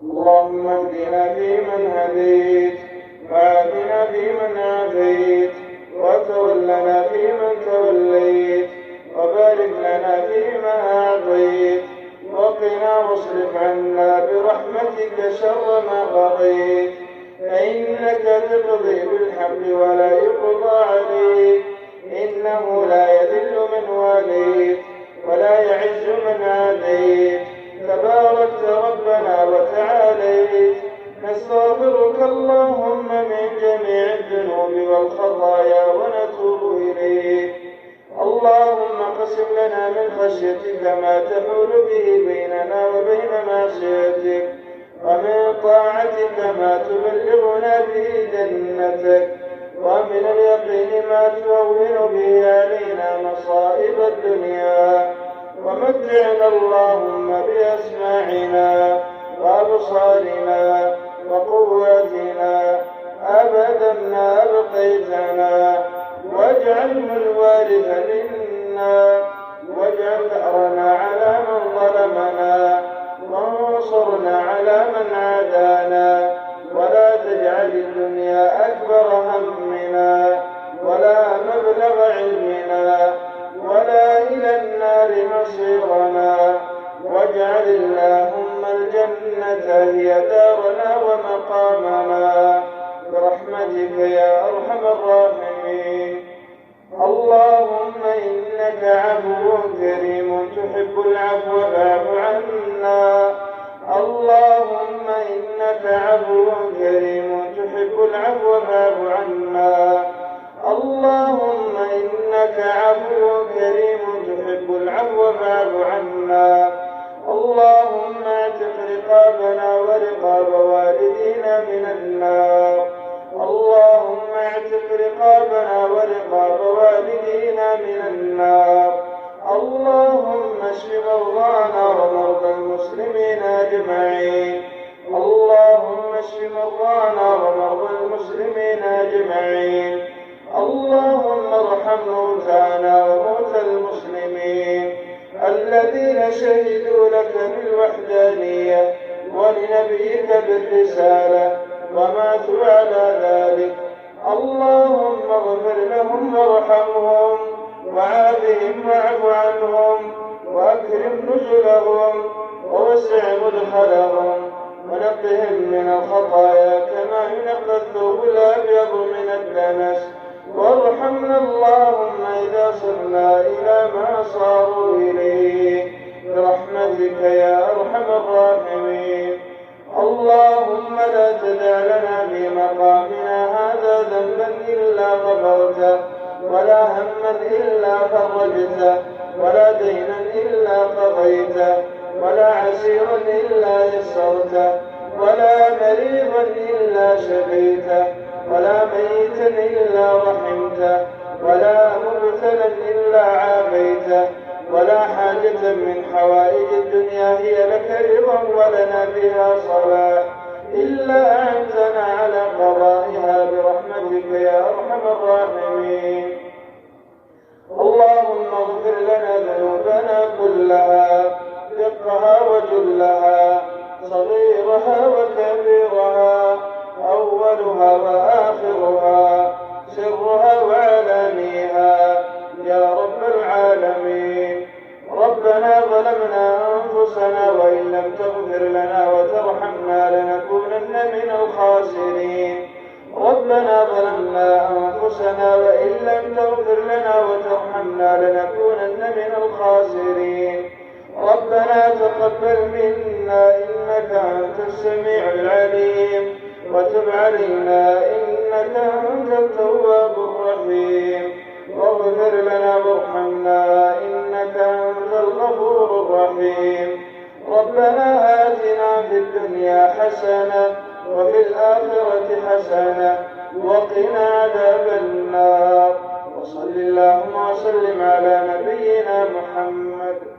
اللهم اهدنا فيمن هديت، وعافنا فيمن عافيت، وتولنا فيمن توليت، وبارك لنا فيما أعطيت، وقنا واصرف عنا برحمتك شر ما قضيت، فإنك تقضي بالحق ولا يقضى عليك، إنه لا يذل من واليت ولا يعز من عاديت، تباركت ربنا وتعاليت. نستغفرك اللهم من جميع الذنوب والخطايا ونتوب إليك. اللهم اقسم لنا من خشيتك ما تحول به بيننا وبين معصيتك، ومن طاعتك ما تبلغنا به جنتك، ومن اليقين ما تهون به علينا مصائب الدنيا، ومتعنا اللهم بأسماعنا وأبصارنا وقواتنا أبدا ما أبقيتنا، واجعله الوارث منا، واجعل ثأرنا على من ظلمنا، وانصرنا على من عادانا، ولا تجعل الدنيا أكبر همنا ولا مبلغ علمنا ولا إلى النار مصيرنا، واجعل اللهم الجنة هي دارنا ومقامنا برحمتك يا أرحم الراحمين. اللهم إنك عفو كريم تحب العفو فاعف عنا. اللهم إنك عفو كريم تحب العفو فاعف عنا. اللهم إنك عفو كريم تحب العفو فاعف عنا. اللهم اعتق رقابنا ورقاب والدينا من النار. اللهم اعتق رقابنا ورقاب والدينا من النار. اللهم اشف مرضانا ومرضى المسلمين أجمعين. اللهم اشف مرضانا ومرضى المسلمين أجمعين. اللهم ارحم موتانا وموتى المسلمين الذين شهدوا لك بالوحدانية ولنبيك بالرسالة وماتوا على ذلك. اللهم اغفر لهم وارحمهم وعافهم واعف عنهم وأكرم نزلهم ووسع مدخلهم ونقهم من الخطايا كما ينقى الثوب الأبيض من الدنس. وارحمنا اللهم إذا صرنا إلى ما صاروا إليه برحمتك يا أرحم الراحمين. اللهم لا تدع لنا في مقامنا هذا ذنبا إلا غفرته، ولا هما إلا فرجته، ولا دينا إلا قضيته، ولا عسيرا إلا يسرته، ولا مريضا إلا شفيته، ولا ميتا إلا رحمته، ولا مبتلا إلا عافيته، ولا حاجة من حوائج الدنيا هي لك رضا ولنا بها صلاح إلا أعنتنا على قضائها برحمتك يا أرحم الراحمين. اللهم اغفر لنا ذنوبنا كلها دقها وجلها صغيرها وكبيرها أولها وآخرها سرها وعلانيها يا رب العالمين. ربنا ظلمنا أنفسنا وإن لم تغفر لنا وترحمنا لنكونن من الخاسرين. ربنا ظلمنا أنفسنا وإن لم تغفر لنا وترحمنا لنكونن من الخاسرين. ربنا تقبل منا إنك أنت السميع العليم، وتب علينا إنك أنت التواب الرحيم، واغفر لنا وارحمنا إنك أنت الغفور الرحيم. ربنا آتنا في الدنيا حسنة وفي الآخرة حسنة وقنا عذاب النار. وصل اللهم وسلم على نبينا محمد.